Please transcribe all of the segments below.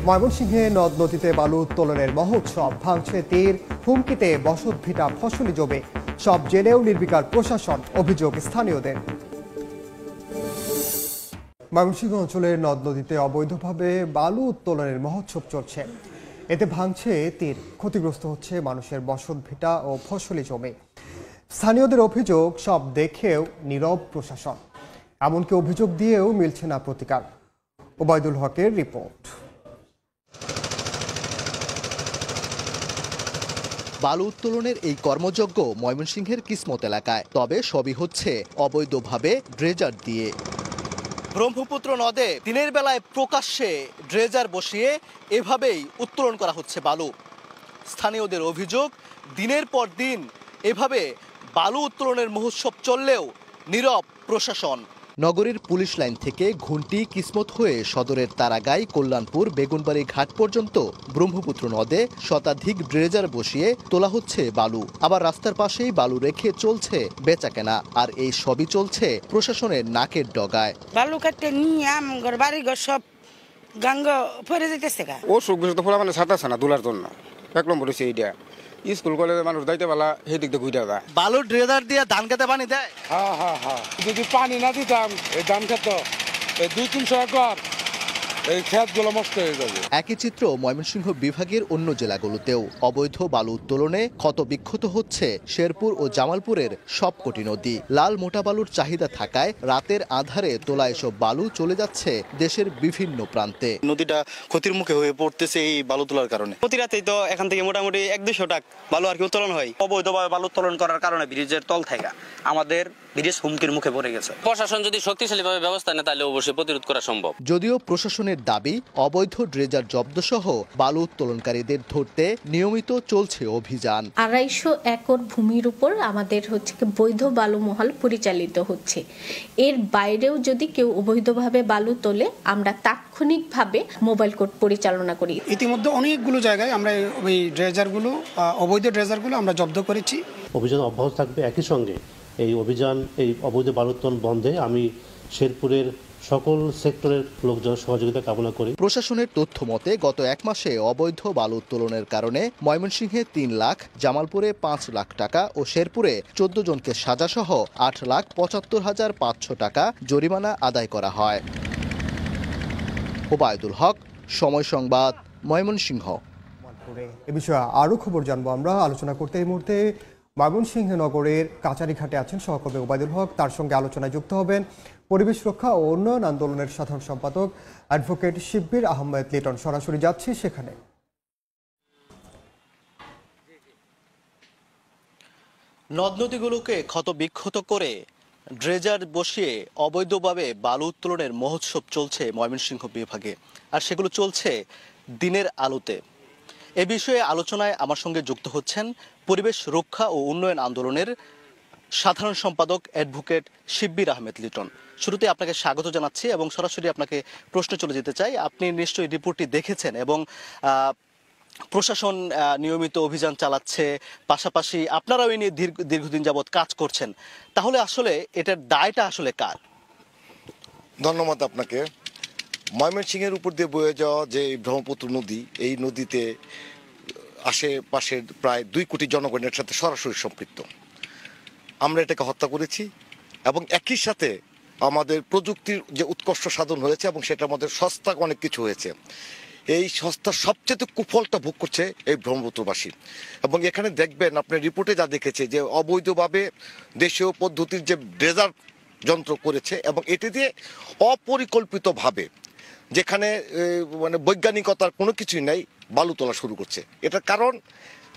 ময়মনসিংহে নদ নদীতে বালু উত্তোলনের মহোৎসব, ভাঙছে তীর, হুমকিতে বসতভিটা ফসলি জমে। সব জেনেও নির্বিকার প্রশাসন, অভিযোগ স্থানীয়দের। ময়মনসিংহ অঞ্চলের নদ নদীতে অবৈধভাবে বালু উত্তোলনের মহোৎসব চলছে। এতে ভাঙছে তীর, ক্ষতিগ্রস্ত হচ্ছে মানুষের বসতভিটা ও ফসলি জমি। স্থানীয়দের অভিযোগ, সব দেখেও নীরব প্রশাসন। এমনকি অভিযোগ দিয়েও মিলছে না প্রতিকার। ওবায়দুল হকের রিপোর্ট। বালু উত্তোলনের এই কর্মযজ্ঞ ময়মনসিংহের কিসমত এলাকায়, তবে সবই হচ্ছে অবৈধভাবে ড্রেজার দিয়ে। ব্রহ্মপুত্র নদে দিনের বেলায় প্রকাশ্যে ড্রেজার বসিয়ে এভাবেই উত্তোলন করা হচ্ছে বালু। স্থানীয়দের অভিযোগ, দিনের পর দিন এভাবে বালু উত্তোলনের মহোৎসব চললেও নীরব প্রশাসন। নগরীর পুলিশ লাইন থেকে ঘুন্টি, কিসমত হয়ে সদরের তারাগাই, কল্যাণপুর, বেগুনবাড়ি ঘাট পর্যন্ত ব্রহ্মপুত্র নদে শতাধিক ড্রেজার বসিয়ে তোলা হচ্ছে বালু। আবার রাস্তার পাশেই বালু রেখে চলছে বেচাকেনা। আর এই সবই চলছে প্রশাসনের নাকের ডগায়। বালু কাটতে নিয়ে আমার বাড়ি ঘর সব গাঙ্গ পরে যেতেছে। ও সুখ তো ফোলা মানে ছাড়তেছে না দুলার জন্য। এক নম্বর হচ্ছে এইটা, স্কুল কলেজের মানুষ দাইতে পালা সেই দিক দিয়ে ঘুরে যায়। বালু ড্রেজার দিয়ে ধান খেতে পানি দেয়। হ্যাঁ, যদি পানি না দিতাম এই ধান খেত 200-300 একর এই ক্ষেতগুলো নষ্ট হয়ে যাবে। একই চিত্র ময়মনসিংহ বিভাগের অন্য জেলাগুলোতেও। অবৈধ বালু উত্তোলনে ক্ষতবিক্ষত হচ্ছে শেরপুর ও জামালপুরের সবকটি নদী। লাল মোটা বালুর চাহিদা থাকায় রাতের আঁধারে তোলা এসব বালু চলে যাচ্ছে দেশের বিভিন্ন প্রান্তে। নদীটা ক্ষতির মুখে হয়ে পড়তেছে এই বালু তোলার কারণে। প্রতি রাতেই তো এখান থেকে মোটামুটি 100-200 টাক বালু আর কি উত্তোলন হয়। অবৈধভাবে বালু উত্তোলন করার কারণে ব্রিজের তল থেকে আমাদের ব্রিজ হুমকির মুখে পড়ে গেছে। প্রশাসন যদি শক্তিশালীভাবে ব্যবস্থা নেয় তাহলে অবশ্যই প্রতিরোধ করা সম্ভব। যদিও প্রশাসনের দাবি, অবৈধ ড্রেজার জব্দ সহ বালু উত্তোলনকারীদের ধরতে নিয়মিত চলছে অভিযান। 250 একর ভূমির উপর আমাদের বৈধ বালু মহল পরিচালিত হচ্ছে। এর বাইরেও যদি কেউ অবৈধভাবে বালু তোলে, আমরা তাৎক্ষণিকভাবে মোবাইল কোর্ট পরিচালনা করি। ইতিমধ্যে অনেকগুলো জায়গায় আমরা ওই ড্রেজারগুলো, অবৈধ ড্রেজারগুলো আমরা জব্দ করেছি। অভিযান অব্যাহত থাকবে। একই সঙ্গে এই অভিযান, এই অবৈধ বালু উত্তোলন বন্ধে আমি শেরপুরের সকল সেক্টরের লোকজনের সহযোগিতা কামনা করি। প্রশাসনের তথ্য মতে গত এক মাসে অবৈধ বালু উত্তোলনের কারণে ময়মনসিংহে 3 লাখ, জামালপুরে 5 লাখ টাকা ও শেরপুরে 14 জনকে সাজাসহ 8,75,500 টাকা জরিমানা আদায় করা হয়। ওবায়দুল হক, সময় সংবাদ, ময়মনসিংহ। এ বিষয়ে আরও খবর জানবো আমরা। আলোচনা করতে এই মুহূর্তে ময়মনসিংহ নগরের কাচারিঘাটে আছেন সহকর্মী ওবায়দুল হক। তার সঙ্গে আলোচনায় যুক্ত হবেন পরিবেশ রক্ষা ও উন্নয়ন আন্দোলনের সাধারণ সম্পাদক অ্যাডভোকেট শিব্বির আহমেদ লিটন। সরাসরি যাচ্ছি সেখানে। নদ নদীগুলোকে ক্ষতবিক্ষত করে ড্রেজার বসিয়ে অবৈধভাবে বালু উত্তোলনের মহোৎসব চলছে ময়মনসিংহ বিভাগে, আর সেগুলো চলছে দিনের আলোতে। এ বিষয়ে আলোচনায় আমার সঙ্গে যুক্ত হচ্ছেন পরিবেশ রক্ষা ও উন্নয়ন আন্দোলনের সাধারণ সম্পাদক অ্যাডভোকেট শিব্বির আহমেদ লিটন। শুরুতে আপনাকে স্বাগত জানাচ্ছি এবং সরাসরি আপনাকে প্রশ্ন চলে যেতে চাই। আপনি নিশ্চয়ই রিপোর্টটি দেখেছেন এবং প্রশাসন নিয়মিত অভিযান চালাচ্ছে, পাশাপাশি আপনারাও এই নিয়ে দীর্ঘদিন যাবৎ কাজ করছেন। তাহলে আসলে এটার দায়টা আসলে কার? ধন্যবাদ আপনাকে। ময়মনসিংহের উপর দিয়ে বয়ে যাওয়া যে ব্রহ্মপুত্র নদী, এই নদীতে আশেপাশের প্রায় 2 কোটি জনগণের সাথে সরাসরি সম্পৃক্ত। আমরা এটাকে হত্যা করেছি এবং একই সাথে আমাদের প্রযুক্তির যে উৎকর্ষ সাধন হয়েছে এবং সেটার মধ্যে সস্তা অনেক কিছু হয়েছে। এই সস্তার সবচেয়ে কুফলটা ভোগ করছে এই ব্রহ্মপুত্রবাসী। এবং এখানে দেখবেন, আপনার রিপোর্টে যা দেখেছে যে অবৈধভাবে দেশীয় পদ্ধতির যে ড্রেজার যন্ত্র করেছে এবং এটি দিয়ে অপরিকল্পিতভাবে, যেখানে মানে বৈজ্ঞানিকতার কোনো কিছুই নাই, বালু তোলা শুরু করছে। এটার কারণ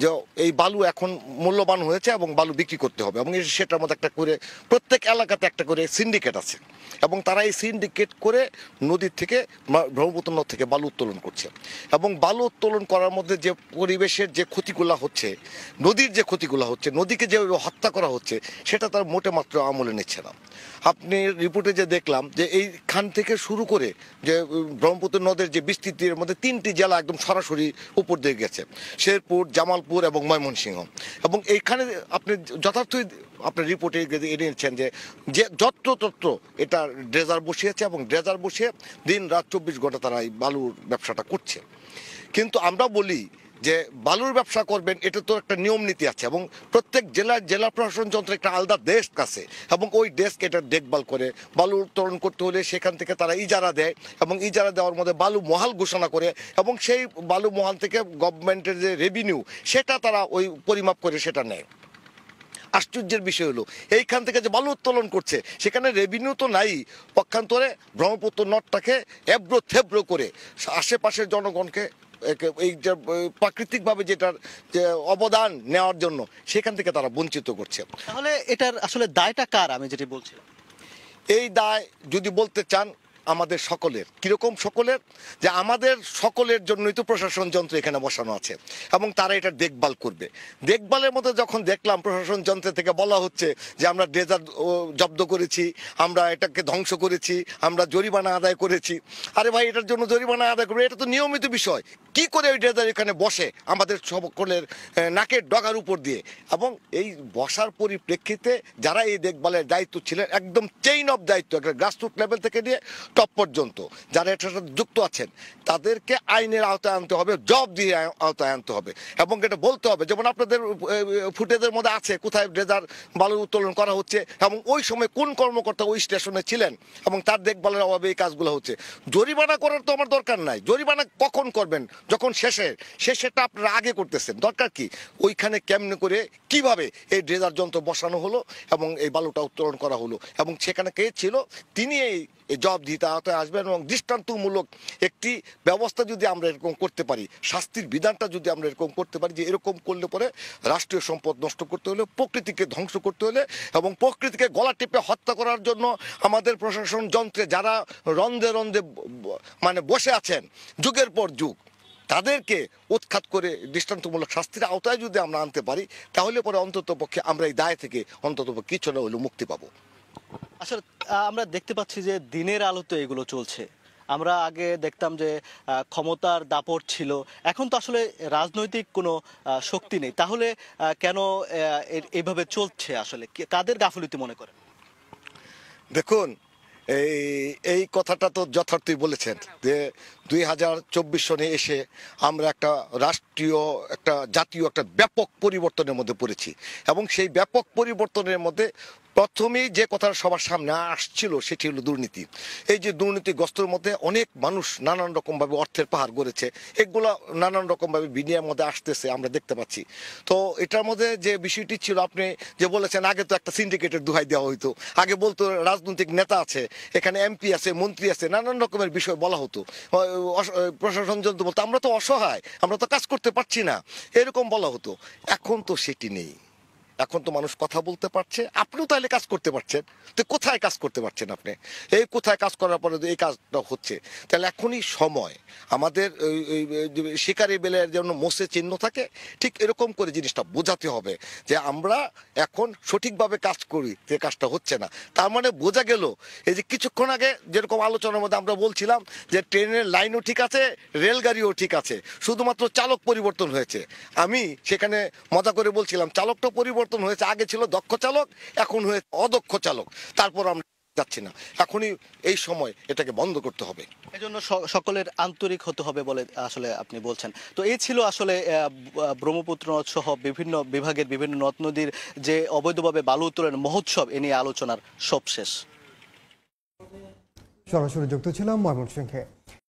যে এই বালু এখন মূল্যবান হয়েছে এবং বালু বিক্রি করতে হবে, এবং সেটার মধ্যে একটা করে প্রত্যেক এলাকাতে একটা করে সিন্ডিকেট আছে এবং তারা এই সিন্ডিকেট করে নদীর থেকে, ব্রহ্মপুত্র নদ থেকে বালু উত্তোলন করছে। এবং বালু উত্তোলন করার মধ্যে যে পরিবেশের যে ক্ষতিগুলো হচ্ছে, নদীর যে ক্ষতিগুলো হচ্ছে, নদীকে যেভাবে হত্যা করা হচ্ছে, সেটা তার মোটে মাত্র আমলে নিচ্ছে না। আপনি রিপোর্টে যে দেখলাম যে এইখান থেকে শুরু করে যে ব্রহ্মপুত্র নদের যে বিস্তৃতির মধ্যে 3টি জেলা একদম সরাসরি উপর দিয়ে গেছে, শেরপুর, জামাল জামালপুর এবং ময়মনসিংহ। এবং এইখানে আপনি যথার্থই আপনার রিপোর্টে এনেছেন যে যত্রতত্র এটা ড্রেজার বসিয়েছে এবং ড্রেজার বসিয়ে দিন রাত 24 ঘন্টা তারা এই বালুর ব্যবসাটা করছে। কিন্তু আমরা বলি যে বালুর ব্যবসা করবেন, এটা তো একটা নিয়ম নীতি আছে এবং প্রত্যেক জেলা প্রশাসন যন্ত্র একটা আলাদা ডেস্ক আছে এবং ওই ডেস্ক এটা দেখভাল করে। বালু উত্তোলন করতে হলে সেখান থেকে তারা ইজারা দেয় এবং ইজারা দেওয়ার মধ্যে বালু মহাল ঘোষণা করে এবং সেই বালু মহাল থেকে গভর্নমেন্টের যে রেভিনিউ সেটা তারা ওই পরিমাপ করে সেটা নেয়। আশ্চর্যের বিষয় হলো এইখান থেকে যে বালু উত্তোলন করছে সেখানে রেভিনিউ তো নাই, পক্ষান্তরে ব্রহ্মপুত্র নদটাকে এব্রো থেব্রো করে আশেপাশের জনগণকে এই যে প্রাকৃতিকভাবে যেটার যে অবদান নেওয়ার জন্য সেখান থেকে তারা বঞ্চিত করছে। তাহলে এটার আসলে দায়টা কার? আমি যেটি বলছিলাম, এই দায় যদি বলতে চান আমাদের সকলের। কিরকম সকলের? যে আমাদের সকলের জন্যই তো প্রশাসন যন্ত্র এখানে বসানো আছে এবং তারা এটা দেখভাল করবে। দেখভালের মধ্যে যখন দেখলাম প্রশাসন যন্ত্র থেকে বলা হচ্ছে যে আমরা ড্রেজার জব্দ করেছি, আমরা এটাকে ধ্বংস করেছি, আমরা জরিমানা আদায় করেছি। আরে ভাই, এটার জন্য জরিমানা আদায় করবে, এটা তো নিয়মিত বিষয়। কি করে ওই ড্রেজার এখানে বসে আমাদের সকলের নাকের ডগার উপর দিয়ে? এবং এই বসার পরিপ্রেক্ষিতে যারা এই দেখভালের দায়িত্ব ছিলেন, একদম চেইন অফ দায়িত্ব, একটা গ্রাসরুট লেভেল থেকে নিয়ে টপ পর্যন্ত যারা এটার সাথে যুক্ত আছেন তাদেরকে আইনের আওতায় আনতে হবে, জব দিয়ে আওতায় আনতে হবে এবং এটা বলতে হবে। যেমন আপনাদের ফুটেজের মধ্যে আছে কোথায় ড্রেজার বালু উত্তোলন করা হচ্ছে এবং ওই সময় কোন কর্মকর্তা ওই স্টেশনে ছিলেন এবং তার দেখভালের অভাবে এই কাজগুলো হচ্ছে। জরিমানা করার তো আমার দরকার নাই। জরিমানা কখন করবেন? যখন শেষেরটা আপনারা আগে করতেছেন। দরকার কি? ওইখানে কেমনে করে কিভাবে এই ড্রেজার যন্ত্র বসানো হলো এবং এই বালুটা উত্তোলন করা হলো এবং সেখানে কে ছিল তিনি এই জব দিতে আওতায় আসবেন এবং দৃষ্টান্তমূলক একটি ব্যবস্থা যদি আমরা এরকম করতে পারি, শাস্তির বিধানটা যদি আমরা এরকম করতে পারি যে এরকম করলে পরে রাষ্ট্রীয় সম্পদ নষ্ট করতে হলে, প্রকৃতিকে ধ্বংস করতে হলে এবং প্রকৃতিকে গলা টিপে হত্যা করার জন্য আমাদের প্রশাসন যন্ত্রে যারা রন্ধে রন্ধে মানে বসে আছেন যুগের পর যুগ, তাদেরকে উৎখাত করে দৃষ্টান্তমূলক শাস্তির আওতায় যদি আমরা আনতে পারি তাহলে পরে অন্তত পক্ষে আমরা এই দায় থেকে অন্তত কিছু না হলেও মুক্তি পাবো। আসলে আমরা দেখতে পাচ্ছি যে দিনের আলোতে এগুলো চলছে। আমরা আগে দেখতাম যে ক্ষমতার দাপট ছিল, এখন তো আসলে রাজনৈতিক কোনো শক্তি নেই। তাহলে কেন এইভাবে চলছে? আসলে কাদের গাফিলতি মনে করেন? দেখুন, এই কথাটা তো যথার্থই বলেছেন যে 2024 সনে এসে আমরা একটা রাষ্ট্রীয় একটা জাতীয় একটা ব্যাপক পরিবর্তনের মধ্যে পড়েছি এবং সেই ব্যাপক পরিবর্তনের মধ্যে প্রথমেই যে কথাটা সবার সামনে আসছিল সেটি হলো দুর্নীতি। এই যে দুর্নীতিগ্রস্তর মধ্যে অনেক মানুষ নানান রকমভাবে অর্থের পাহাড় গড়েছে, এগুলো নানান রকমভাবে বিনিয়োগের মধ্যে আসতেছে আমরা দেখতে পাচ্ছি। তো এটার মধ্যে যে বিষয়টি ছিল আপনি যে বলেছেন, আগে তো একটা সিন্ডিকেটের দোহাই দেওয়া হইতো, আগে বলতো রাজনৈতিক নেতা আছে, এখানে এমপি আছে, মন্ত্রী আছে, নানান রকমের বিষয় বলা হতো। প্রশাসন যন্ত্র বলতো আমরা তো অসহায়, আমরা তো কাজ করতে পারছি না, এরকম বলা হতো। এখন তো সেটি নেই। এখন তো মানুষ কথা বলতে পারছে, আপনিও তাহলে কাজ করতে পারছেন। তো কোথায় কাজ করতে পারছেন আপনি? এই কোথায় কাজ করার পরে এই কাজটা হচ্ছে, তাহলে এখনই সময় আমাদের শিকারি বেলের যেন মোষে চিহ্ন থাকে, ঠিক এরকম করে জিনিসটা বোঝাতে হবে যে আমরা এখন সঠিকভাবে কাজ করি, যে কাজটা হচ্ছে না। তার মানে বোঝা গেল এই যে কিছুক্ষণ আগে যেরকম আলোচনার মধ্যে আমরা বলছিলাম যে ট্রেনের লাইনও ঠিক আছে, রেলগাড়িও ঠিক আছে, শুধুমাত্র চালক পরিবর্তন হয়েছে। আমি সেখানে মজা করে বলছিলাম চালকটা পরিবর্তন হয়েছে, আগে ছিল দক্ষ চালক, এখন হয়েছে অদক্ষ চালক। তারপর আমরা যাচ্ছি না, এখনই এই সময় এটাকে বন্ধ করতে হবে। এজন্য সকলের আন্তরিক হতে হবে বলে আসলে আপনি বলছেন। তো এই ছিল আসলে ব্রহ্মপুত্র নদ সহ বিভিন্ন বিভাগের বিভিন্ন নদ নদীর যে অবৈধভাবে বালু উত্তোলনের মহোৎসব, এ নিয়ে আলোচনার সব শেষ। সরাসরি যুক্ত ছিলাম ময়মনসিংহে।